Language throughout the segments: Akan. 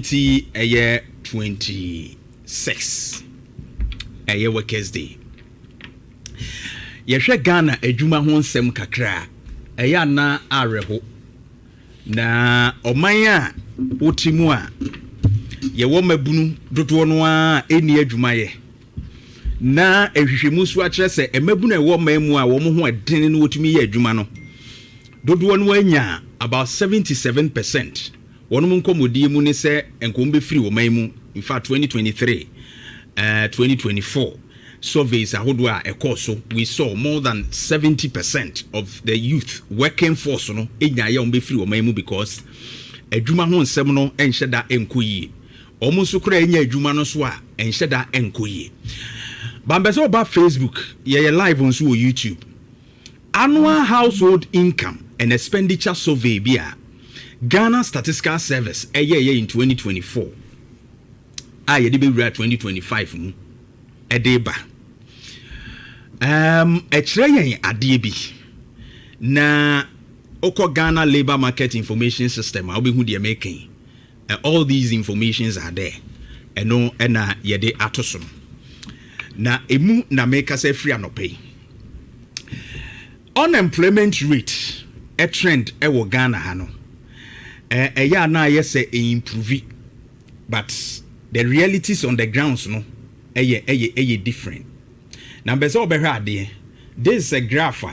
2026 workers day. Yehwe Ghana adwuma ho nsem kakra na areho na oman a wotimu a yewo mabunu dodo no a eni adwuma ye na ehwehwemu so akere se emabunu ewo mamu a wo mo ho eden no wotumi ye adwuma no dodo no anya about 77%. Wono mo nkomodie mu ne se enkom be free wo mamu in fact 2023 2024 surveys ahodo a ekoso we saw more than 70% of the youth working force no enya ya be free wo mamu because adwuma ho nsem no enhye da enkoyi omo so kura enya adwuma no so a enhye da enkoyi bambeso oba Facebook ye live on so YouTube annual household income and expenditure survey bia Ghana Statistical Service in 2024 ye de be 2025 mu edeba ekire yen ade bi na Oko Ghana Labor Market Information System I'll be who they making. All these informations are there. No ena yede atoso. Na emu na make us free and pay. Unemployment rate a trend wo Ghana hano. Ya na yes improve, but the realities on the grounds no different. Number so be here. This is a graph.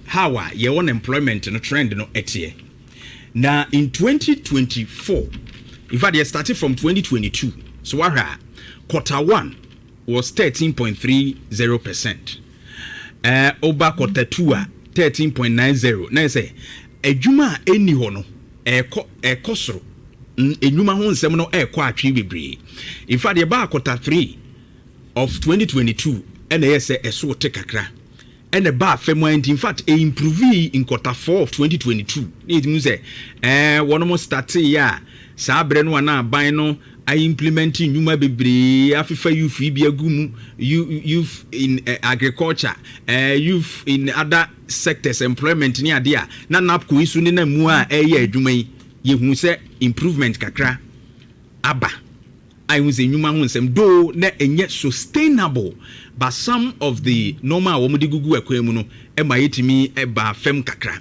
How your unemployment no trend no etie. Now in 2024, in fact they started from 2022. So quarter 1 was 13.30%. Over quarter 2 13.90. Now say ejuma eni ho no ekosoro ejuma ho nsem no ekọ atwe bebre. In fact the ba quarter 3 of 2022 and yes eso te kakra. And the bar femo in fact improve in quarter 4 of 2022. It means one more start ya sabre no na ban no I implementing nyuma bebre afifa youth bia gumu youth in agriculture youth in other sectors employment ni ade a na napko isu ni na mu a adwuma yi ye hu se improvement kakra aba I was in human nsem do na enye sustainable, but some of the normal womudi gugu ekwemu no e ma yetimi e ba fem kakra.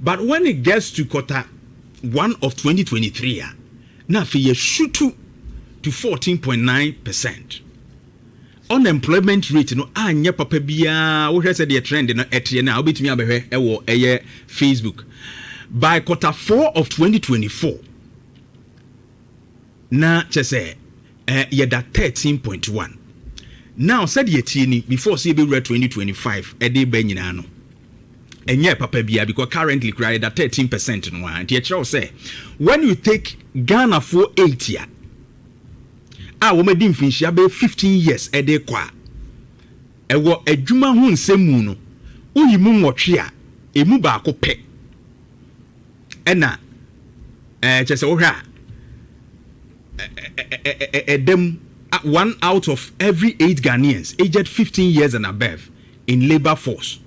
But when it gets to quarter 1 of 2023 na fe ye shoot to 14.9%. Unemployment rate no anya papa bia wo hwese the trend no etie na obetimi abehwe e wo eye Facebook. By quarter 4 of 2024 na chese yeda 13.1. Now said yetini before see be 2025 ede ba nyina no enye papa bia because currently cry that 13% no and ye chiro say when you take Ghana for 8 year wo medi mfinhia be 15 years ede kwa ewo adwuma ho nsemu no uyimu nwotwe a emu ba ko pe ena chese wo hwa them 1 out of every 8 Ghanaians aged 15 years and above in labor force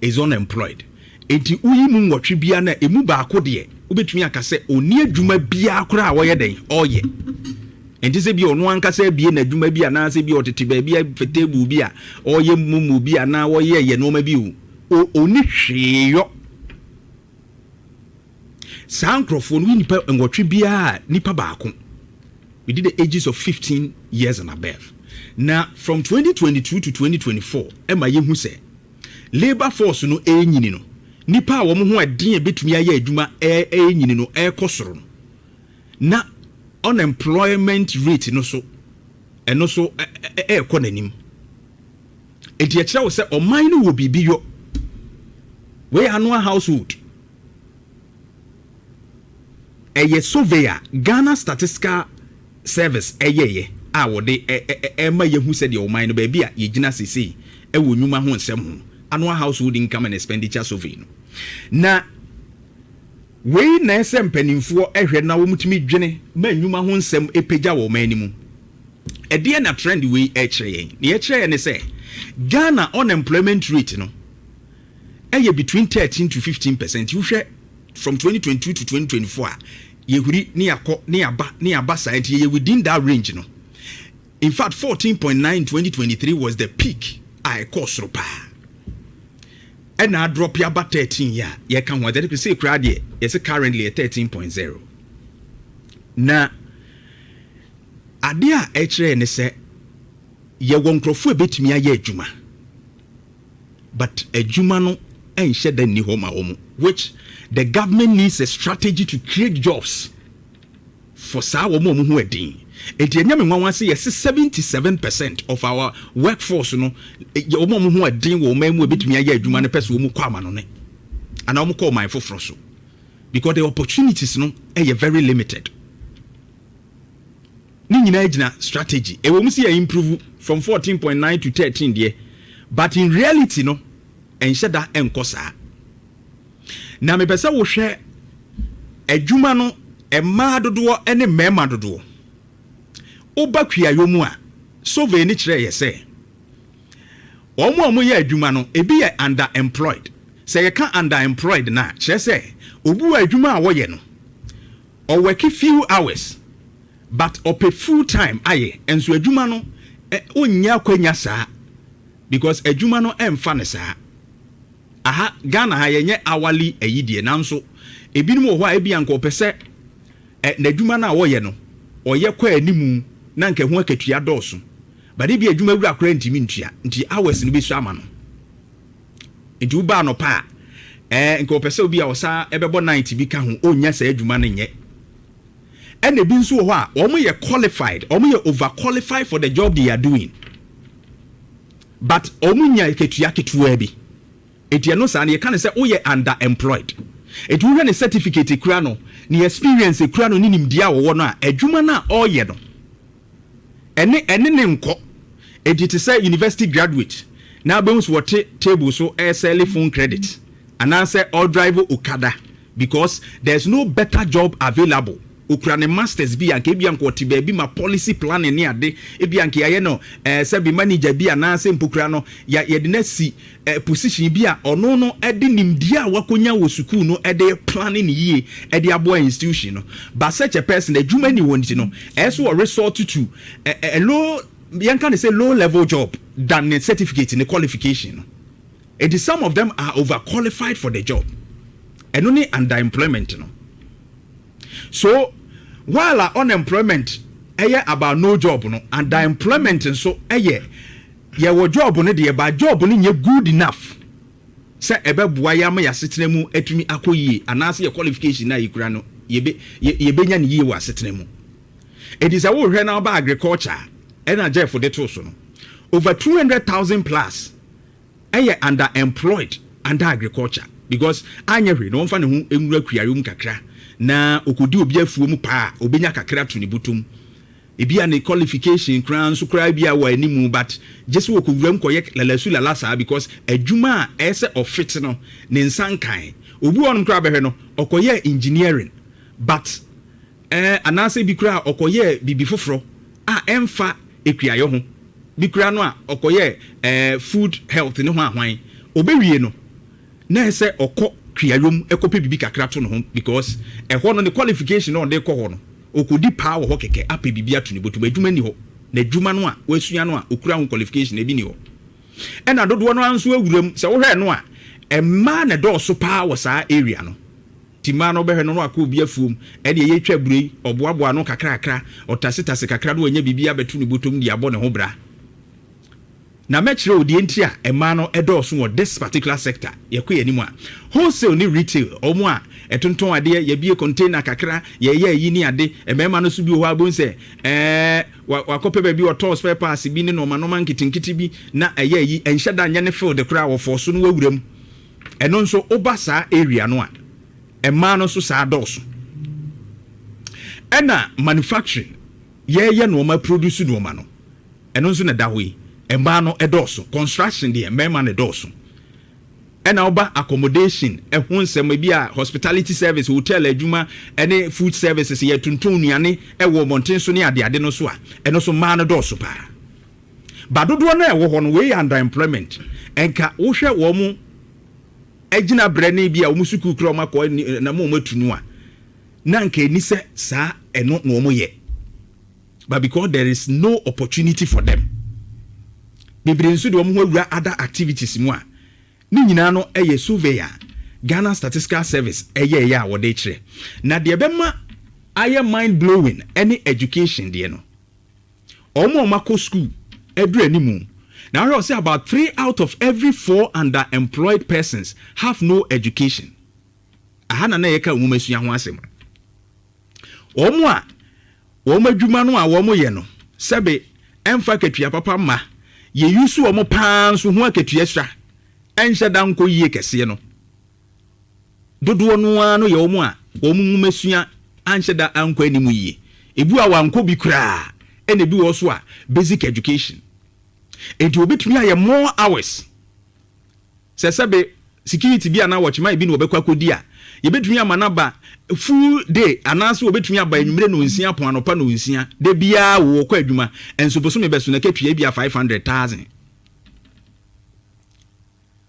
is unemployed. Enti uyimu nwotwe bia na emu ba ko de obetumi akase oni adwuma bia kora a woye den oye. Enti se bi onu ankasa bie na adwuma bia na se bi otete ba bia fetebu bia oye mumu bia na woye ye no ma bi oni hweyo sankrofo no nipa nwotwe bia nipa ba ko. We did the ages of 15 years and above. Now, from 2022 to 2024, Emma Yehu say, labor force no nyini no. Nipa wo mo ho adin betumi aye adwuma nyini no kosoro no. Na unemployment rate no so eno so ekọ nanim. Enti e kire wo say oman no wo bibi yo. We annual household. Eye surveyor Ghana Statistical Service eyeye a wode ma yehu se de o man no ba bia ye gina sisi e wo nyuma ho nsem ho annual household income and expenditure survey no na we na ese mpanimfo ehwe na wo mutumi dwene ma nyuma ho nsem epagya wo man ni mu e de na trend we kire yen ne kire yen se Ghana unemployment rate no between 13 to 15%. You share from 2022 to 2024 yehuri ni akọ ni aba science ye within that range no. In fact 14.9 in 2023 was the peak I cost ropa. And I drop ya about 13 ya. You can what that say crowd ye. It's currently at 13.0. Na adia echere ne se ye wonkrofo ebetimi aye adwuma. But adwuma no enhye da ni homa omu, which the government needs a strategy to create jobs for sa wo mo hu edin. Enti enyame nwanwa se yes 77% of our workforce no wo mo hu edin wo mamu ebetumi aye adwuma ne pese wo mu kwa amano ne. And wo mo call my foforo so. Because the opportunities no are very limited. Ni nyina agina strategy. E wo mu se improve from 14.9 to 13 there. But in reality no enhye da enkosa. Na me pese wo hwe adwuma no emma dodo ene mema dodo. Oba kuayo mu a survey ni kire ye se omo ye adwuma no ebi ye underemployed. Se ye ka underemployed na kire se obu adwuma a wo ye no o work few hours but ope full time aye enso adwuma no onya kwanya saa because adwuma no emfa ne saa. Aha Ghana ha yenye hourly ayidie nanso ebinum wo ho a ebi anko pese na adwuma na wo ye no oye kwa animu na nke ho akatua dɔɔso but ebi adwuma wura akora ntimi ntua nti hours no bi so ama no nti wo ba no pa nke opese obi a wosa ebebo night bi ka ho onya sa adwuma no nye and ebi nso wo ho a omo ye qualified omo ye over qualified for the job they are doing but omo nya akatua ketua bi eti no sa na ye kan say wo ye underemployed eti wo hwe ne certificate kura no ne experience kura no ni nimdia wo no a adwuma na o ye no ene ne nko edit say university graduate na bounce what table so sell phone credit and answer or drive okada because there's no better job available. Ukraine masters bi anke bi anko ti ba ma policy planning ni ade e bi anke aye no se bi manager bi anase mpokura no ya de na si position bi a ono no e de nimdi a wakonya wo school no e de planning yie e de abo institution no but such a person adwuma ni wonti no so resort to a low yan can say low level job than a certificate in a qualification no. It is some of them are overqualified for the job and only underemployment no. So while unemployment about no job no underemployment and so your job no dey ba job no nye good enough say ebeboa ya ma ya setena mu atumi akoyie anase your qualification na yikura no yebenya ne yie wa setena mu. It is a wo hwe na ba agriculture and Jeff for the toso no over 200,000 plus underemployed under agriculture because anya hwe no mfa ne hu enwura kuayum kakra na okodi obi afuo mu pa obenya kakra to ne butum ebi a ne qualification kran so kra bia wa animu but just wo kowuram koye lalasu lalasa because adwuma a ese ofit no ne nsankan obi won kra behwe no okoye engineering but anase bi kra okoye bibi foforo a emfa ekuayo ho bi kra no a okoye food health ne ho ahwan obewie no na ese okọ kriayom ekope bibi kakra to no ho because ho no the qualification on dey kọ ho no okodi pa wo ho keke ape bibi ato ne botu adwuma ni ho na adwuma no a wasua no a okura ho qualification e bi ni ho e na dodo no anso awuram se wo hwe no a emma na do so pa wo saa area no tima no behwe no akọ obi afuom e de ye twa burei oboaboa no kakra kakra otasetase kakra do anya bibi abetu ne botom di abo ne ho bra na mechire odi enti a ema no edoso wo this particular sector yakọ yani mu a wholesale ni retail omo a etonton ade ya bie container kakra ye yi ni ade emema no so bi ho abon se wakope ba bi auto spare parts bi ni no manoma nkitinkiti bi na yi enhyeda nya ne field kra wo forso no wawuram eno nso obasa area no a ema no so sa doso ena manufacturing ye no ma produce no ma no eno nso na dawe emba no edoso construction de emma na edoso ena oba accommodation ehonsem bi a hospitality service hotel adwuma ene food services ye tuntun nuane ewo monten so ne ade no so a eno so ma no doso pa badodo na ewo ho no we underemployment enka wo hwe wo mu agina brane bi a wo musuku kro makọ na mo matunu a nanke ni se sa eno no omo ye, but because there is no opportunity for them, bebre nso de omo awura other activities mu a ni nyina no eye surveyor Ghana Statistical Service eye ya wo de kire na de bema aye mind blowing any education de no omo mako school edu animu. Now I will say about 3 out of every 4 underemployed persons have no education. Ahana na yeka umumesua ho asem. Omo a omo adwuma no a omo ye no sebe emfa ketua papa ma ye yusu omo pan so ho aketua sra enhye danko yie kese no. Dodo no ano ye omo a omo umumesua anhye da anko animu yie. Ebu a wanko bi kra ene bi wo so a basic education. Enti obetumi aye more hours. Sebe security bi ana watch my bi no obekwa kodi a ye betumi amanaba full day anaso obetumi aba enwumre no nsia pon anopa no nsia de bia wo kwa adwuma enso boso me beso na ketua bia 500,000.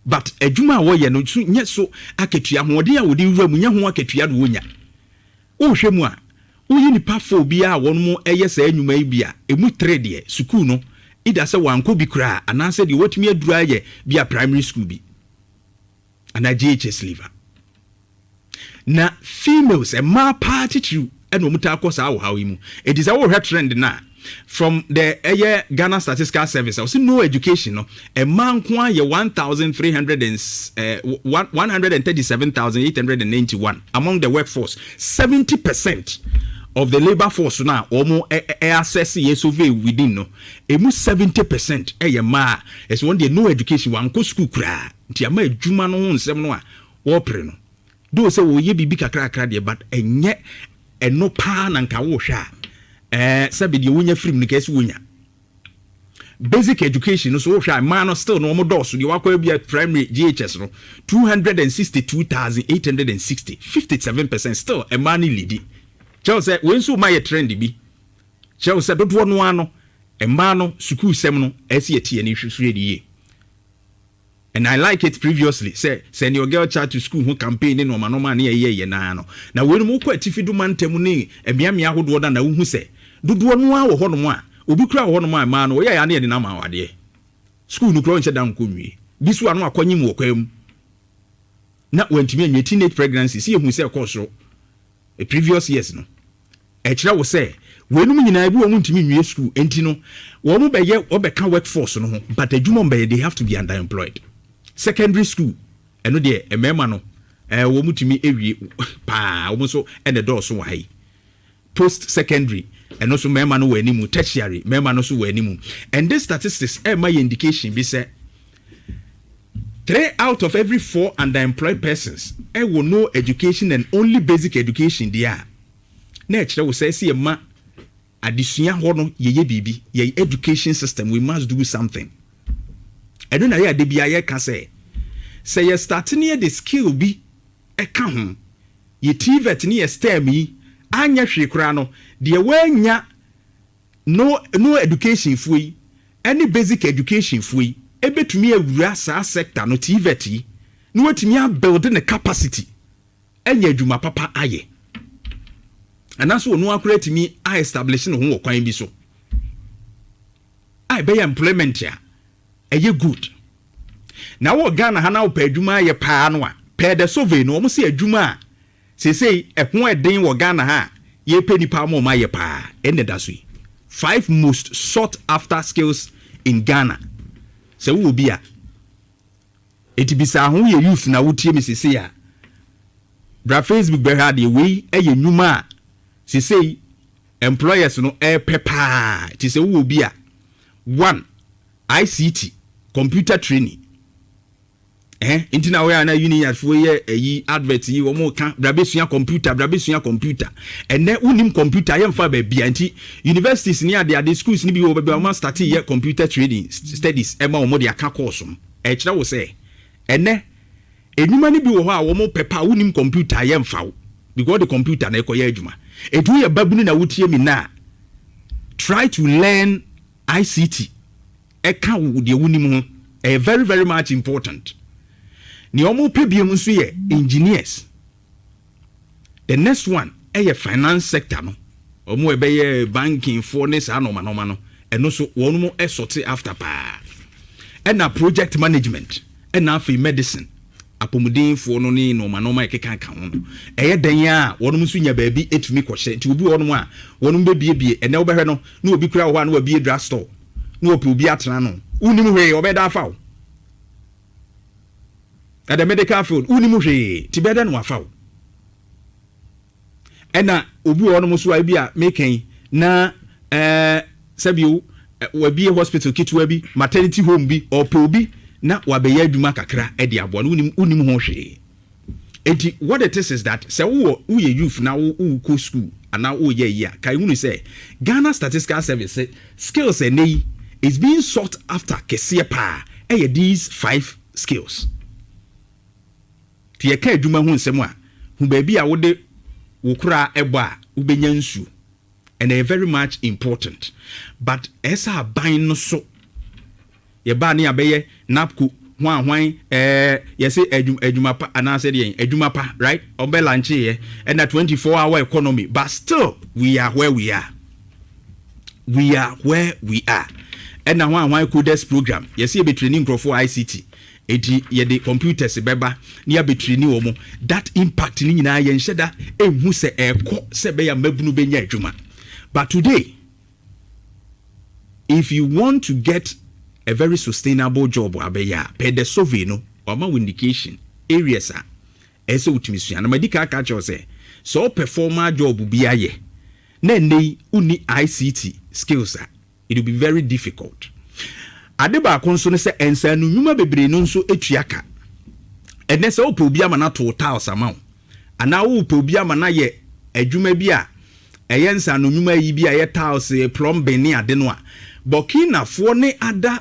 But adwuma wo ye no nye so aketua hoode a wodi wura mu nya ho aketua do wonya. Wo hwemu a wo yi nipa fo bia won mo eye sa anwuma yi bia emu 3 de school no ida se wanko bi kra anase de wotumi adura ye bia primary school bi ana GHS liver na females ma party true eno muta akosa awo hawimu. It is our trend na from the Ghana Statistical Service. I see no education no a man kwa ye 137,891 among the workforce. 70% of the labor force now omo access ye survey within no emu 70% ma es one dey no education wan ko school kra nti ama adwuma no ho nsem no a wo pre no do se wo ye bibi kakra kakra de but enye eno pa na nka wo hwa sabe de wonya film no kesi wonya basic education no so wo hwa man no still no mo doso de wakwa bia primary GHS no 262,860 57% still a man lead. Chelsea when so my trend bi Chelsea dodo no ano emma no school sem no esi etie ni hwehwe die. And I like it previously say send your girl child to school who campaign no ma no ma na ye na no na when mo kwa tifidu mantem ni emiamia hodo da na wo hu se dodo no a wo ho no mo a obi kura wo no mo a ma no ye ya na ye na ma wade school no kro nche da nkonwie bisu ano akonyim wo kwam na wantimi anwe teenage pregnancy see hu se course ro a previous years no ekira wo say wenum nyina bi wo ntimi nwie school enti no wo mo beye obeka workforce no ho but adwuma beye they have to be underemployed. Secondary school eno de emema no wo mutimi ewie pa wo so ene do so wa hai. Post secondary eno so mema no wani mu, tertiary mema no so wani mu. And this statistics my indication be say 3 out of every 4 underemployed persons will no education and only basic education there. Na ekire wo say see ma adesua ho no ye bibi ye education system we must do something. I don't know ya de bia ye ka say ye start near the skill bi e ka ho ye TVET ne ye STEM yi anya hwe kra no de wanya no education fui any basic education fui ebetumi awura sa sector no TVET yi no watumi a build the capacity enya adwuma papa aye anaso no akurate mi I establish no ho kwan bi so I be employment ya eye good na wo Ghana ha na wo pa adwuma ye pa no a pe the survey no mo se adwuma a sesei ehon eden wo Ghana ha ye pe nipa mo ma ye pa ene da so 5 most sought after skills in Ghana se wo bi a etibisa ho ye youth na wotie me sesei a bra Facebook be ha de we eye nwuma a sesei employers no pepa ti se wo bi a 1 ICT computer training intina we ana uni afo ye yi advert yi wo mo ka brabesua computer ene unim computer ye mfa ba bia nti universities ni ade schools ni bi wo ba ma start ye computer training studies e ma wo mo de aka course e kire wo se ene enuma ni bi wo ho a wo mo pepa unim computer ye mfa wo because the computer na ekoye adwuma edu ye babunu na wotie mi na try to learn ICT eka wo de wunim ho very very much important. Ni omo pebiem nso ye engineers. The next one finance sector no omo ebeye banking for ne sa no no eno so wonu mo esorte after pa na project management na for medicine apomuden for no ne no ekeka ka ho no eye dan a wonu mo so nya ba bi etumi kwose ti obi wonu a wonu be bie ene wo behwe no na obi kura wo na wa bie drug store na opi obi atena no unim hwe obeda afa wo at the medical field unim hwe ti beda no afa wo ena obi wonu mo so a bi a meken na sabio wabie hospital kitwa bi maternity home bi or obi na wabeye adwuma kakra e de abo no unim ho hwe enti what it is that say wo ye youth na wo go school and now wo ye ya kai hunu say Ghana Statistical Service skills is being sought after kese pa these 5 skills tie ka adwuma hu nsem a hu ba bi a wo de wo kura ebo a wo benya nsu and they are very much important but esa ban no so ye ba ne abeye napku hwan ye say adwuma pa ana say de adwuma pa right obe lanche ye and that 24-hour economy but still we are where we are and now hwan coders program ye say be training crop for ICT edi ye the computers beba ne be training wo mo that impact ni nyina ye nheda ehu se ekọ se be ya mabunu benya adwuma. But today, if you want to get a very sustainable job, per the survey, no, or more indication areas are as ultimately, and medical culture say, so performer job will be a ye. Then they only ICT skills are. It will be very difficult. Adeba concern say, and say, no, you may be bringing so etriaka. And that's all Pobia mana to house amount. And now Pobia mana ye, a jumebia. Eyensa no nyuma yi bi aye tiles plumbing ni ade no a Burkina fo ne other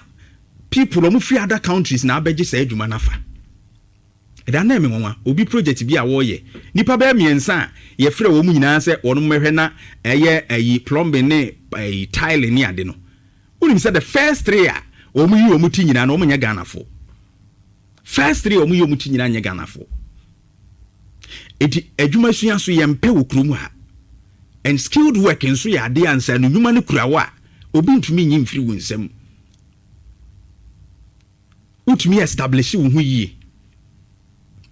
people omo free other countries na abeje say adwuma nafa eda na me nwa obi project bi a wo ye nipa ba miensa ye frɛ wo mu nyina sɛ wono mehwɛ na eye ayi plumbing ne tile ni ade no unim say the first 3 a omo yi omo ti nyina na omo nya Ghana fo first 3 omo yi omo ti nyina nya Ghana fo eti adwuma sua so ye mpe wo krom ha and skilled work in so ya de ansa no nyuma ne kurawa obi ntumi nyi mfiri wo nsam utumi establish wo hu yie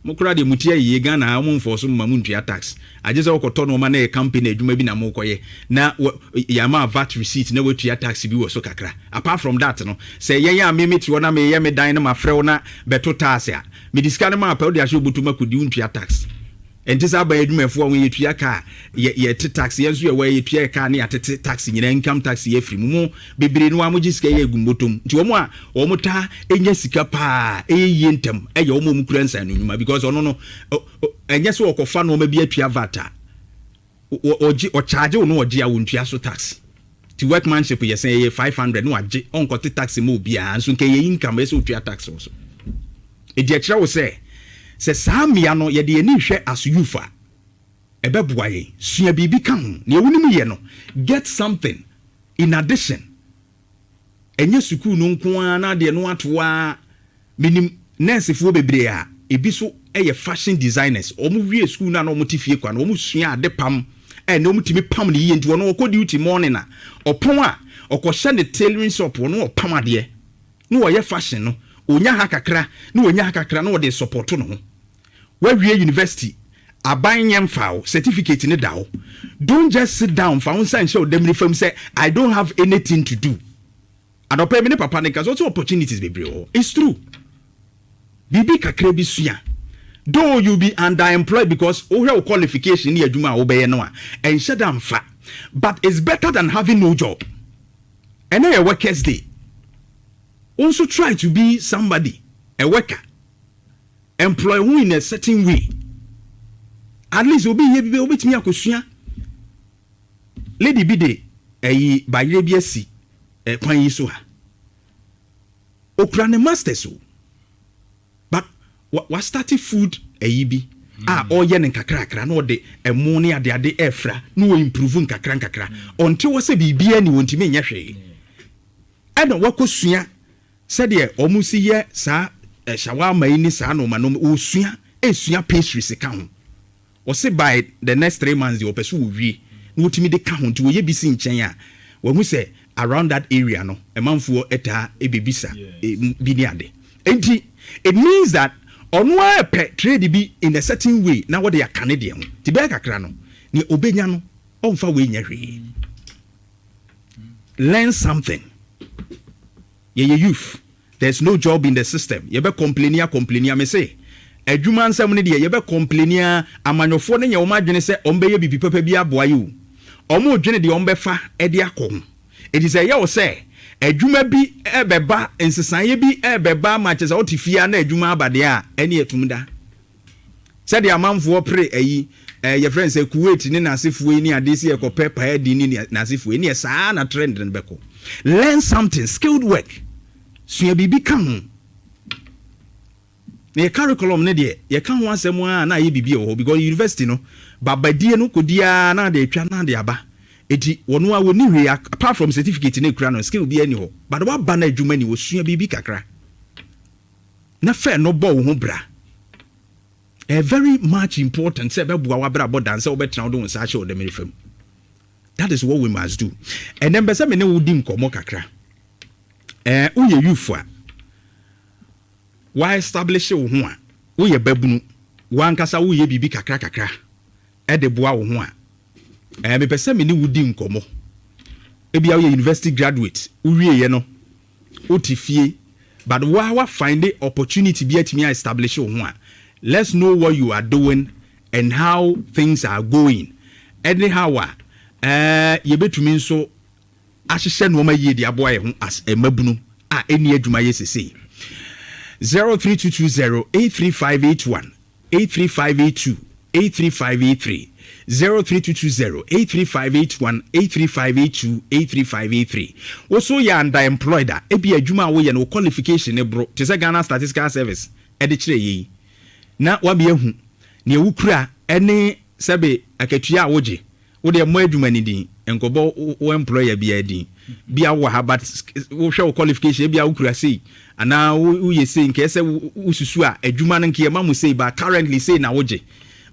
mokura de mutia yie Ghana amon forso mamuntua tax agye se okoto no ma na company adwuma bi na mokoye na ya ma VAT receipt na watua tax bi wo so kakra apart from that no say yen ya me meti wona me ye me dan na ma frɛ na beto tax a me diska na ma pa wo de ahye obutuma kodi untua tax entisa ba edwumefo won yetua ka ye tax yenso ye wa yetua ka na yatete tax nyina income tax ye firi mu bebre no amogi sika ye gumbotom nti omo a omo ta enya sika pa eye ntem eye omo mu kura nsan no nyuma because ono no enya so okofa no ma bi atua vata o charge no oje a wontua so tax ti workmanship ye say 500 no age onkote tax mo bia nso nke ye income ye so tua tax so e di akira wo say se samia no ye de ani hwe as youfa ebeboa ye sua bibi kan na ewunim ye no get something in addition enye school no nko na de no atoa minim nurse fo bebre a ebi so eye fashion designers omu wie school na no motifie kwa no omu sua ade pam na omu timi pam ne ye nti wono okodi duty morning na opon a okohye ne tailoring shop no opam ade no wo ye fashion no onya ha kakra na onya ha kakra na wo de support no ho we university aban yem file certificate ne dawo don't just sit down for one sign show them reform say I don't have anything to do adopa me ne papa ne cause also opportunities bebre it's true bibi kakra bi sua though you be underemployed because your qualification ni adwuma wo be no a enhye da mfa but it's better than having no job and a workers day also try to be somebody a worker employ who in a certain way at least obi ye bi obi timi akosua lady bi de eyi bayire bi asi kwan yi so ha okra ne master so but what started food eyi bi oye ne kakra na ode emu ne ade efra na o improve nkakra until we say bibia ni wontimi nya hwe and wakosua said de omusi ye sa shawama ni sa no ma no osua esua pastries ka ho say by the next 3 months the opesu will be no timi de ka ho to ye bi sin chen a when we say around that area no emanfo eta ebebisa bi ni ade enti it means that ono a trade bi in a certain way na what they are Canadian ti be kakra no ni obenya no onfa we nya hwe learn something ye youth there's no job in the system ye be complainia me say adwuma nsam ne de ye be complainia amanyofo ne ye o ma dwene se ombe ye bibi papa bi aboa yi o mo dwene de ombe fa e de akọ it is a ye o say adwuma bi ebeba ensesan bi ebeba ma chese o tifia na adwuma abade a ene etumda said the amanfo pre ayi your friends say Kuwait ni nasifo ni adesi e kope pa di ni nasifo ni saa na trend ne beko learn something skilled work so bibi kan ho na curriculum ne de ye kan ho asem a na ye bibi ho because university no babadie no kodia na de atwa na de aba eti wono a woni hwe apart from certificate ne kura no skill bi ani ho but wa ba na adwuma ni wo sua bibi kakra na fe no bo wo ho bra very much important say beboa wa bra bodan say obetna do nsa che odem refam. That is what we must do. And then besa me ne wodi nkomo kakra uye youth a why establish wo ho a uye babunu wankasa uye bibi kakra de boa wo ho a me pesa me ne wodi nkomo ebia uye university graduate uwie ye no otifie but wa find the opportunity bi atimi establish wo ho a let's know what you are doing and how things are going. Anyhow, you betumi nso ahihye no ma yie di aboa ho as emabunu a eni adwuma yesese 03220835881 83582 83583 03220835881 83582 83583 also you are underemployed ebi adwuma wo ye no qualification ne bro te say Ghana Statistical Service e de kire yi na wa me ehu ne ewukura ene sebe akatua woje wo de mo adwuma ni din enkobo wo employer bia din bia wo ha but wo hwe qualification bia wukura sei ana wo ye sei nke se ususu a adwuma no nke ma mu sei ba currently sei na woje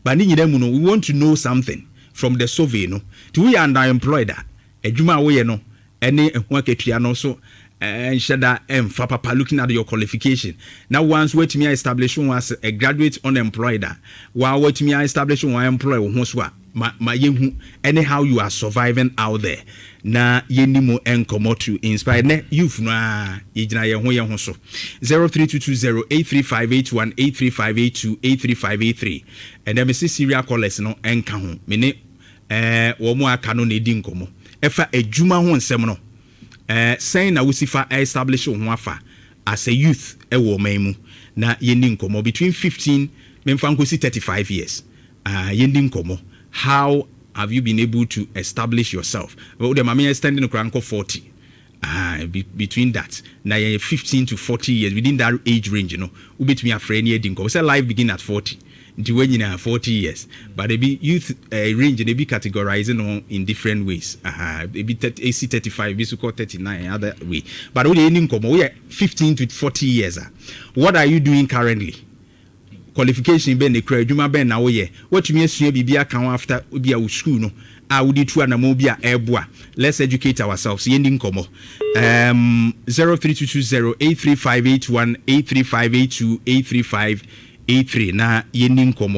ba ni nyina mu no we want to know something from the survey no to we are underemployed adwuma wo ye no ene ehu akatua no so and shada fa papa looking at your qualification now once wait me establish one as a graduate unemployed while wait me establish one employee ho so ma yehu anyhow you are surviving out there na yenimo enkomo to inspire na youth no yigina ye ho so 03220835818 83582 83583 and them see serial callers no enka ho me ne wo mo aka no na edi nkomo efa adwuma ho nsem no saying na wusifa establish ho afa as a youth ewo maimu na yendi nkomo between 15 memfa nkosi 35 years yendi nkomo how have you been able to establish yourself well the mama standing kranko 40 between that na 15 to 40 years within that age range you know ubetumi afreni yendi nkomo say life begin at 40 until when you 40 years but they be youth range they be categorizing on in different ways they be 35 be so called 39 other way but we ending come we are 15 to 40 years what are you doing currently qualification ben the credit juma ben na we what me asua bibia kan after obi a school no would tu anamo bi a eboa let's educate ourselves ending come 03220835818 83582 83583 na yendi nkomo